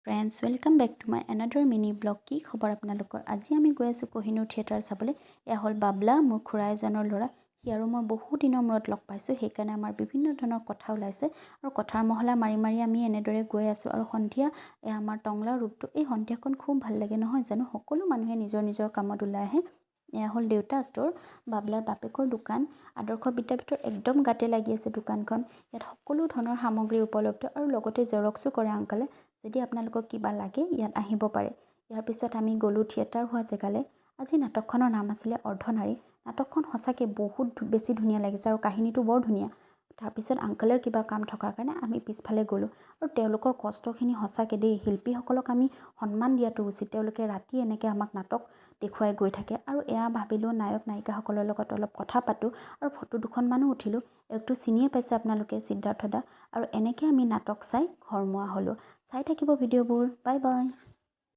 Friends welcome back to my another mini blog. কি খবৰ আপোনালোকৰ? আজি আমি গৈ আছোঁ কোহিনুৰ থিয়েটাৰ চাবলৈ। এয়া হ'ল বাবলা, মোৰ খুৰা এজনৰ ল'ৰা। সি আৰু মই বহু দিনৰ মূৰত লগ পাইছোঁ, সেইকাৰণে আমাৰ বিভিন্ন ধৰণৰ কথা ওলাইছে আৰু কথাৰ মহলা মাৰি মাৰি আমি এনেদৰে গৈ আছোঁ। আৰু সন্ধিয়া এয়া আমাৰ টংলাৰ ৰূপটো, এই সন্ধিয়াখন খুব ভাল লাগে নহয় জানো? সকলো মানুহে নিজৰ নিজৰ কামত ওলাই আহে। এয়া হ'ল দেউতা ষ্ট'ৰ, বাবলাৰ বাপেকৰ দোকান। আদৰ্শ বিদ্যাপীঠৰ একদম গাতে লাগি আছে দোকানখন। ইয়াত সকলো ধৰণৰ সামগ্ৰী উপলব্ধ আৰু লগতে জেৰক্সো কৰে আংকলে। যদি আপোনালোকক কিবা লাগে ইয়াত আহিব পাৰে। ইয়াৰ পিছত আমি গ'লোঁ থিয়েটাৰ হোৱা জেগালৈ। আজি নাটকখনৰ নাম আছিলে অৰ্ধনাৰী। নাটকখন সঁচাকৈ বহুত বেছি ধুনীয়া লাগিছে আৰু কাহিনীটো বৰ ধুনীয়া। তাৰপিছত আংকলৰ কিবা কাম থকাৰ কাৰণে আমি পিছফালে গ'লোঁ আৰু তেওঁলোকৰ কষ্টখিনি সঁচাকৈ দেই, শিল্পীসকলক আমি সন্মান দিয়াটো উচিত। তেওঁলোকে ৰাতি এনেকৈ আমাক নাটক দেখুৱাই গৈ থাকে আৰু এয়া ভাবিলোঁ নায়ক নায়িকাসকলৰ লগত অলপ কথা পাতোঁ আৰু ফটো দুখনমানো উঠিলোঁ। একটো চিনিয়ে পাইছে আপোনালোকে, সিদ্ধাৰ্থ দা। আৰু এনেকৈ আমি নাটক চাই ঘৰমুৱা হ'লোঁ। চাই থাকিব ভিডিঅ'বোৰ। Bye bye.